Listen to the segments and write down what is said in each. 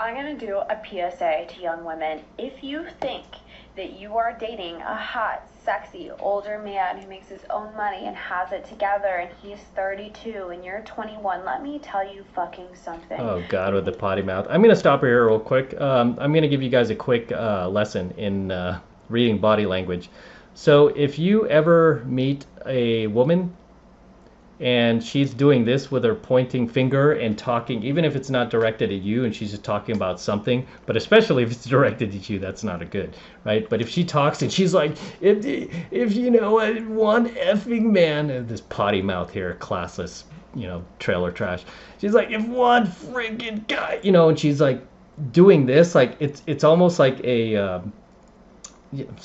I'm going to do a PSA to young women. If you think that you are dating a hot, sexy, older man who makes his own money and has it together and he's 32 and you're 21, let me tell you fucking something. Oh God, with the potty mouth. I'm gonna stop here real quick. I'm gonna give you guys a quick lesson in reading body language. So if you ever meet a woman and she's doing this with her pointing finger and talking, even if it's not directed at you and she's just talking about something, but especially if it's directed at you, that's not a good, right? But if she talks and she's like, if you know, one effing man, this potty mouth here, classless, trailer trash. She's like, if one freaking guy, and she's like doing this, like it's almost like it's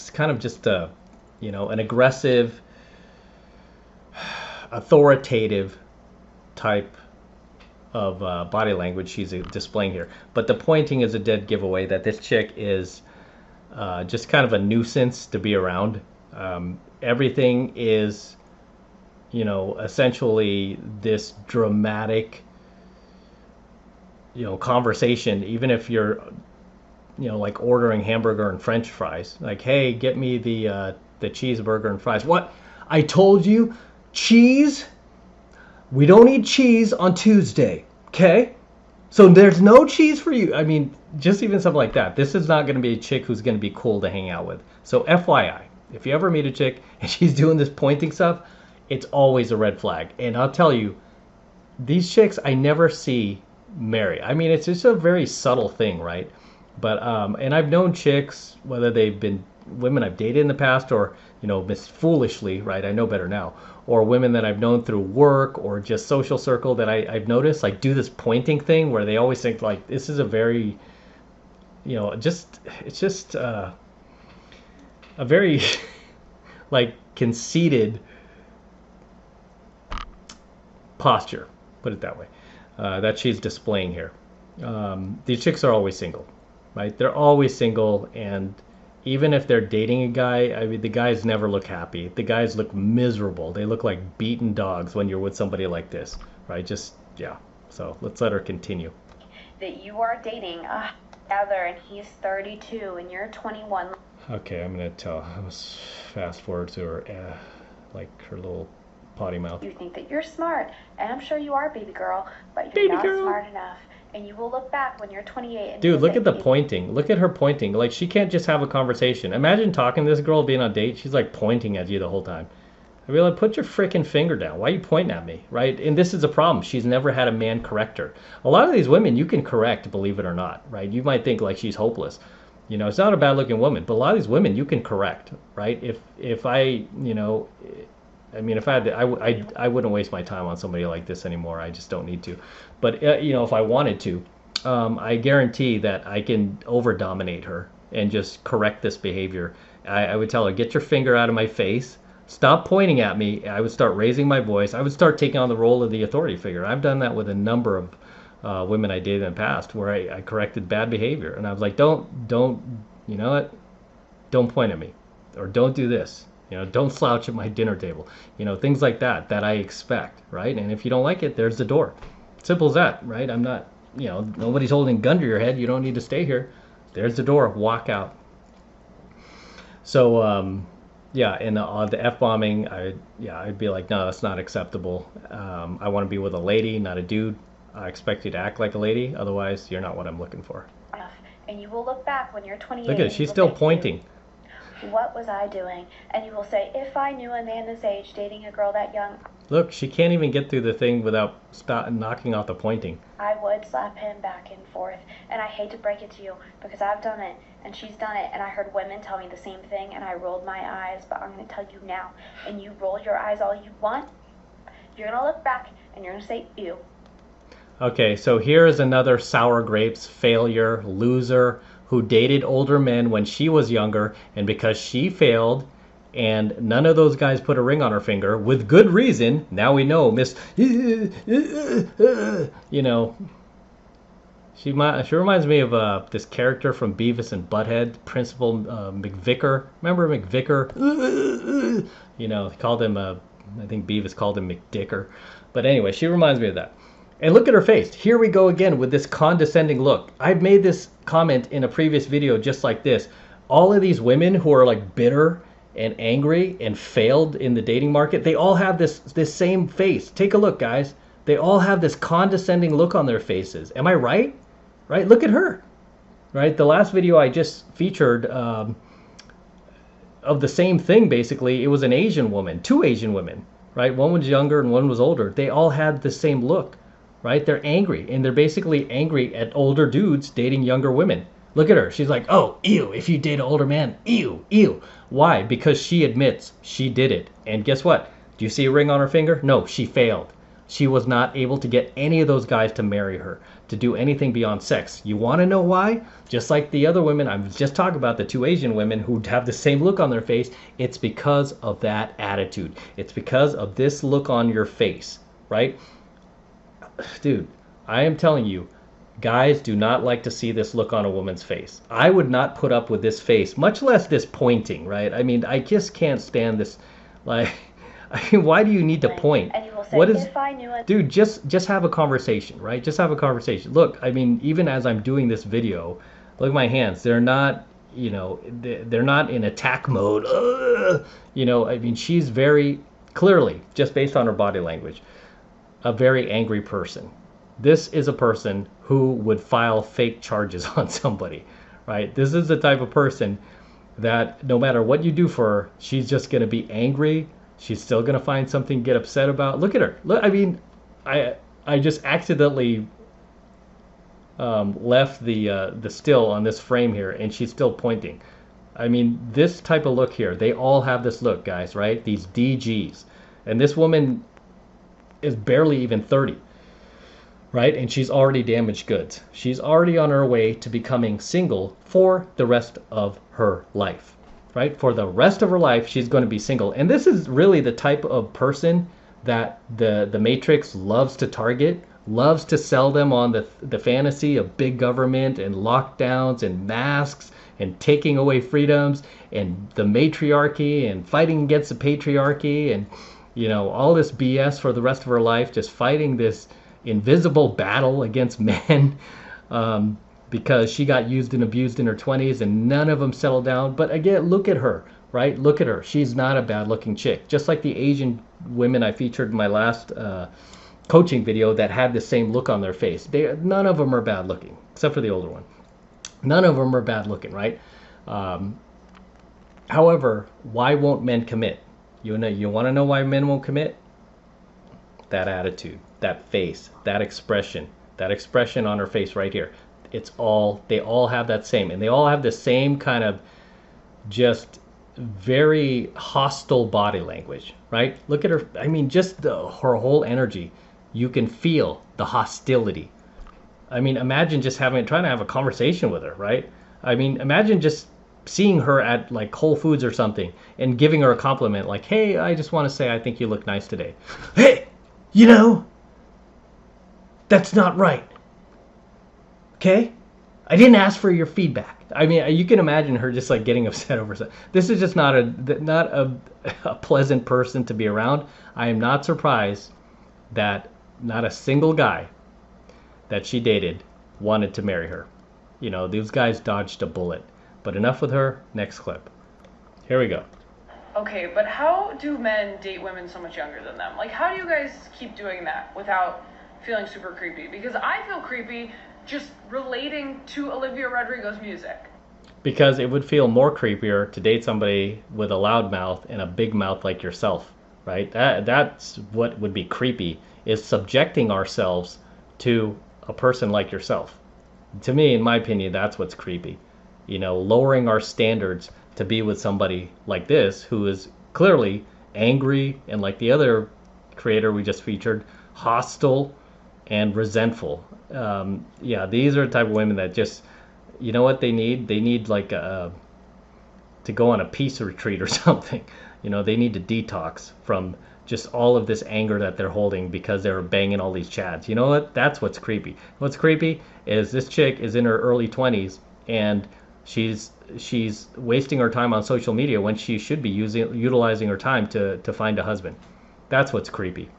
kind of just an aggressive, authoritative type of body language she's displaying here. But the pointing is a dead giveaway that this chick is just kind of a nuisance to be around. Everything is, essentially this dramatic, conversation, even if you're, like ordering hamburger and French fries. Like, hey, get me the cheeseburger and fries. What? I told you, cheese? We don't eat cheese on Tuesday, okay? So there's no cheese for you. I mean, just even something like that. This is not going to be a chick who's going to be cool to hang out with. So FYI, if you ever meet a chick and she's doing this pointing stuff, it's always a red flag. And I'll tell you, these chicks I never see marry. I mean, it's just a very subtle thing, right? But and I've known chicks, whether they've been women I've dated in the past or miss foolishly, right? I know better now. Or women that I've known through work or just social circle that I've noticed like do this pointing thing where they always think like this is a very, it's just a very like conceited posture, put it that way, that she's displaying here. These chicks are always single, right? They're always single, and even if they're dating a guy, I mean, the guys never look happy. The guys look miserable. They look like beaten dogs when you're with somebody like this, right? Just, yeah. So let's let her continue. That you are dating a other and he's 32 and you're 21. Okay, I'm going to tell. Let's fast forward to her, like her little potty mouth. You think that you're smart, and I'm sure you are, baby girl, but you're not smart enough. And you will look back when you're 28 and dude, look at the pointing. Look at her pointing. Like, she can't just have a conversation. Imagine talking to this girl, being on a date. She's like pointing at you the whole time. I'd be like, put your freaking finger down. Why are you pointing at me, right? And this is a problem. She's never had a man correct her. A lot of these women you can correct, believe it or not, right? You might think like she's hopeless. It's not a bad looking woman, but a lot of these women you can correct, right? If I, I mean, if I had to, I wouldn't waste my time on somebody like this anymore. I just don't need to. But, if I wanted to, I guarantee that I can over-dominate her and just correct this behavior. I would tell her, get your finger out of my face. Stop pointing at me. I would start raising my voice. I would start taking on the role of the authority figure. I've done that with a number of women I dated in the past where I corrected bad behavior. And I was like, don't, you know what? Don't point at me. Or don't do this. Don't slouch at my dinner table. Things like that I expect, right? And if you don't like it, there's the door. Simple as that, right? I'm not, nobody's holding a gun to your head. You don't need to stay here. There's the door. Walk out. So, yeah, and the F-bombing, I'd be like, no, that's not acceptable. I want to be with a lady, not a dude. I expect you to act like a lady. Otherwise, you're not what I'm looking for. And you will look back when you're 28. Look at it. She's still pointing. What was I doing? And you will say, if I knew a man this age dating a girl that young. Look, she can't even get through the thing without knocking out the pointing. I would slap him back and forth. And I hate to break it to you, because I've done it, and she's done it, and I heard women tell me the same thing, and I rolled my eyes, but I'm going to tell you now. And you roll your eyes all you want, you're going to look back, and you're going to say, ew. Okay, so here is another sour grapes failure, loser, who dated older men when she was younger, and because she failed and none of those guys put a ring on her finger, with good reason, now we know Miss, she reminds me of this character from Beavis and Butthead, Principal McVicker. Remember McVicker? He called him, I think Beavis called him McDicker. But anyway, she reminds me of that. And look at her face. Here we go again with this condescending look. I've made this comment in a previous video just like this. All of these women who are like bitter and angry and failed in the dating market, they all have this same face. Take a look, guys. They all have this condescending look on their faces. Am I right? Right? Look at her. Right? The last video I just featured of the same thing, basically, it was an Asian woman, two Asian women, right? One was younger and one was older. They all had the same look, right? They're angry, and they're basically angry at older dudes dating younger women. Look at her. She's like, oh, ew, if you date an older man, ew, ew. Why? Because she admits she did it. And guess what? Do you see a ring on her finger? No, she failed. She was not able to get any of those guys to marry her, to do anything beyond sex. You want to know why? Just like the other women, I was just talking about the two Asian women who have the same look on their face. It's because of that attitude. It's because of this look on your face, right? Dude, I am telling you, guys do not like to see this look on a woman's face. I would not put up with this face, much less this pointing, right? I mean, I just can't stand this, like... I mean, why do you need to point? And you will say, what is, if I knew it. dude, just have a conversation, right? Just have a conversation. Look, I mean, even as I'm doing this video, look at my hands. They're not, you know, they're not in attack mode. You know, I mean, she's very clearly, just based on her body language, a very angry person. This is a person who would file fake charges on somebody, right? This is the type of person that no matter what you do for her, she's just going to be angry. She's still gonna find something to get upset about. Look at her. Look, I mean, I just accidentally left the still on this frame here, and she's still pointing. I mean, this type of look here. They all have this look, guys, right? These DGs, and this woman is barely even 30, right? And she's already damaged goods. She's already on her way to becoming single for the rest of her life. Right? For the rest of her life, she's going to be single. And this is really the type of person that the Matrix loves to target, loves to sell them on the fantasy of big government and lockdowns and masks and taking away freedoms and the matriarchy and fighting against the patriarchy and, you know, all this BS for the rest of her life, just fighting this invisible battle against men. Because she got used and abused in her 20s and none of them settled down. But again, look at her, right? Look at her. She's not a bad looking chick. Just like the Asian women I featured in my last coaching video that had the same look on their face. None of them are bad looking, except for the older one. None of them are bad looking, right? However, why won't men commit? You want to know why men won't commit? That attitude, that face, that expression on her face right here. They all have that same, and they all have the same kind of just very hostile body language, right? Look at her. I mean, just her whole energy. You can feel the hostility. I mean, imagine just trying to have a conversation with her, right? I mean, imagine just seeing her at like Whole Foods or something and giving her a compliment like, hey, I just want to say I think you look nice today. Hey, you know, that's not right. Okay? I didn't ask for your feedback. I mean, you can imagine her just like getting upset over something. This is just not a pleasant person to be around. I am not surprised that not a single guy that she dated wanted to marry her. You know, these guys dodged a bullet. But enough with her. Next clip. Here we go. Okay, but how do men date women so much younger than them? Like, how do you guys keep doing that without feeling super creepy? Because I feel creepy just relating to Olivia Rodrigo's music. Because it would feel more creepier to date somebody with a loud mouth and a big mouth like yourself, right? That's what would be creepy, is subjecting ourselves to a person like yourself. To me, in my opinion, that's what's creepy. You know, lowering our standards to be with somebody like this, who is clearly angry and, like the other creator we just featured, hostile and resentful. Yeah, these are the type of women that just, you know what they need? They need like to go on a peace retreat or something. You know, they need to detox from just all of this anger that they're holding because they're banging all these chads. You know what? That's what's creepy. What's creepy is this chick is in her early 20s and she's wasting her time on social media when she should be utilizing her time to find a husband. That's what's creepy.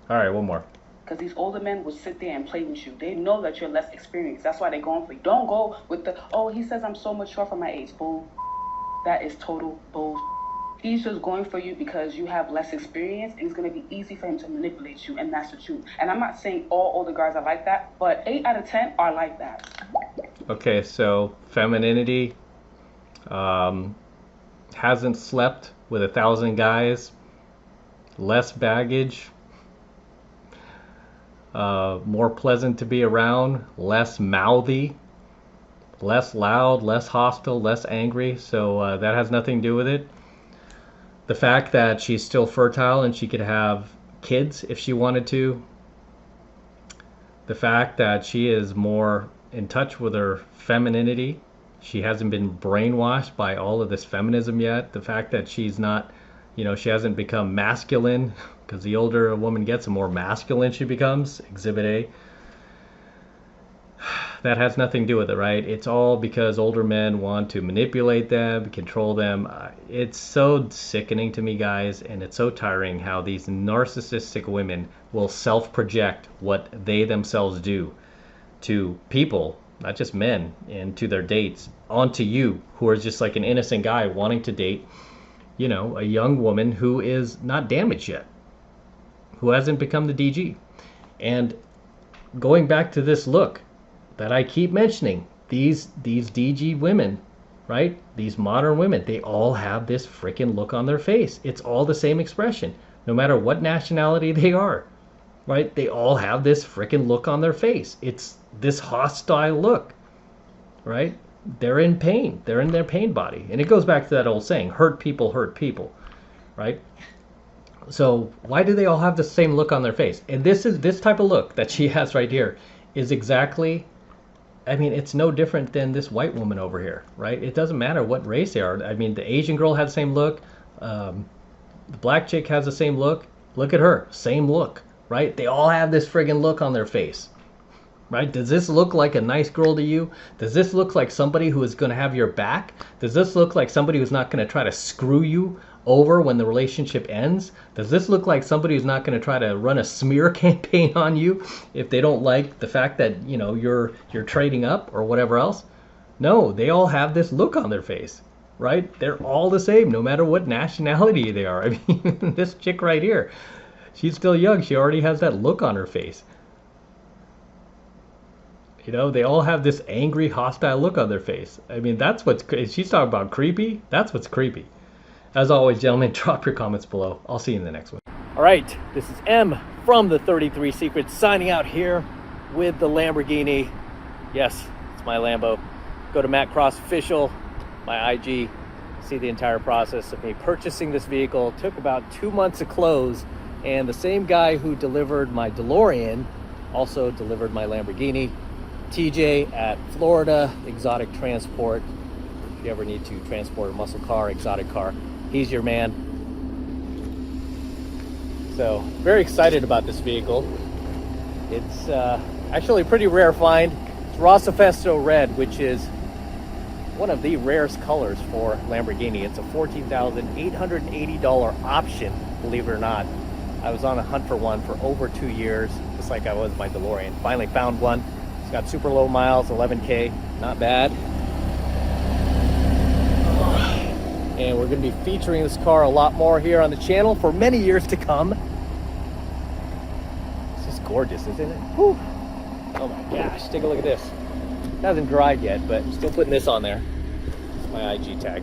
All right, one more. because these older men will sit there and play with you. They know that you're less experienced. That's why they're going for you. Don't go with the, oh, he says I'm so mature for my age. Bull. That is total bull. He's just going for you because you have less experience, and it's going to be easy for him to manipulate you, and that's the truth. And I'm not saying all older guys are like that, but 8 out of 10 are like that. Okay, so femininity, hasn't slept with 1,000 guys, less baggage, more pleasant to be around, less mouthy, less loud, less hostile, less angry. So that has nothing to do with it. The fact that she's still fertile and she could have kids if she wanted to. The fact that she is more in touch with her femininity. She hasn't been brainwashed by all of this feminism yet. The fact that she's not, she hasn't become masculine, because the older a woman gets, the more masculine she becomes. Exhibit A. That has nothing to do with it, right? It's all because older men want to manipulate them, control them. It's so sickening to me, guys, and it's so tiring how these narcissistic women will self-project what they themselves do to people, not just men, and to their dates, onto you, who are just like an innocent guy wanting to date, a young woman who is not damaged yet, who hasn't become the DG. And going back to this look that I keep mentioning, these DG women, right? These modern women, they all have this freaking look on their face. It's all the same expression, no matter what nationality they are, right? They all have this freaking look on their face. It's this hostile look, right? They're in pain. They're in their pain body. And it goes back to that old saying, hurt people, right? So why do they all have the same look on their face? And this type of look that she has right here is exactly, it's no different than this white woman over here, right? It doesn't matter what race they are. The Asian girl has the same look. The black chick has the same look. Look at her, same look, right? They all have this friggin' look on their face, right? Does this look like a nice girl to you? Does this look like somebody who is going to have your back? Does this look like somebody who's not going to try to screw you over when the relationship ends? Does this look like somebody who's not going to try to run a smear campaign on you if they don't like the fact that you're trading up or whatever else? No, they all have this look on their face, right? They're all the same, no matter what nationality they are. This chick right here, she's still young. She already has that look on her face. They all have this angry, hostile look on their face. That's what's she's talking about creepy. That's what's creepy. As always, gentlemen, drop your comments below. I'll see you in the next one. All right, this is M from the 33 Secrets signing out here with the Lamborghini. Yes, it's my Lambo. Go to Matt Cross Official, my IG, see the entire process of me purchasing this vehicle. It took about 2 months to close, and the same guy who delivered my DeLorean also delivered my Lamborghini. TJ at Florida Exotic Transport. If you ever need to transport a muscle car, exotic car, he's your man. So very excited about this vehicle. It's actually a pretty rare find. It's Rossafesto Red, which is one of the rarest colors for Lamborghini. It's a $14,880 option, believe it or not. I was on a hunt for one for over 2 years, just like I was my DeLorean. Finally found one. It's got super low miles, 11K, not bad. And we're going to be featuring this car a lot more here on the channel for many years to come. It's just gorgeous, isn't it? Whew. Oh my gosh, take a look at this. It hasn't dried yet, but I'm still putting this on there. It's my IG tag.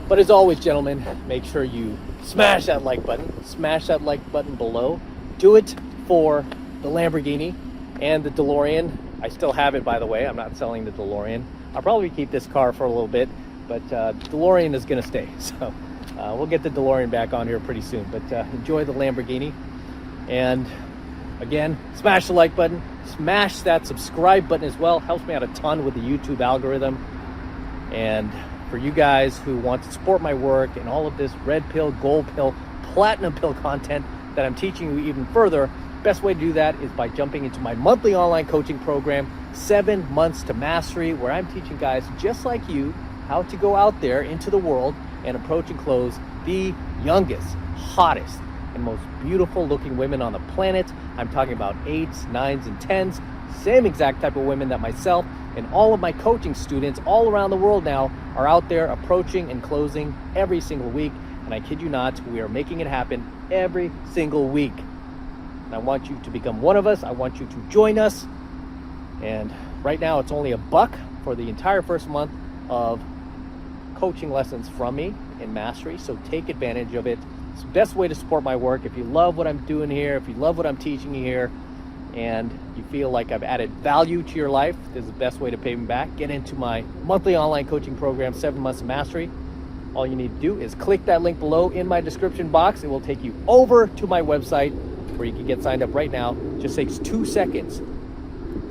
But as always, gentlemen, make sure you smash that like button. Smash that like button below. Do it for the Lamborghini and the DeLorean. I still have it, by the way. I'm not selling the DeLorean. I'll probably keep this car for a little bit, but DeLorean is going to stay. So we'll get the DeLorean back on here pretty soon. But enjoy the Lamborghini. And again, smash the like button. Smash that subscribe button as well. Helps me out a ton with the YouTube algorithm. And for you guys who want to support my work and all of this red pill, gold pill, platinum pill content that I'm teaching you even further, best way to do that is by jumping into my monthly online coaching program, 7 Months to Mastery, where I'm teaching guys just like you how to go out there into the world and approach and close the youngest, hottest, and and most beautiful looking women on the planet. I'm talking about 8s, 9s, and 10s. Same exact type of women that myself and all of my coaching students all around the world now are out there approaching and closing every single week. And I kid you not, we are making it happen every single week. And I want you to become one of us. I want you to join us. And right now it's only $1 for the entire first month of coaching lessons from me in Mastery. So take advantage of it. It's the best way to support my work. If you love what I'm doing here, if you love what I'm teaching you here, and you feel like I've added value to your life, this is the best way to pay me back. Get into my monthly online coaching program, 7 Months of Mastery. All you need to do is click that link below in my description box. It will take you over to my website where you can get signed up right now. It just takes 2 seconds.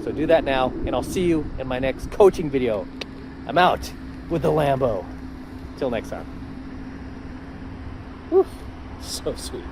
So do that now, and I'll see you in my next coaching video. I'm out with the Lambo. Till next time. Whew, so sweet.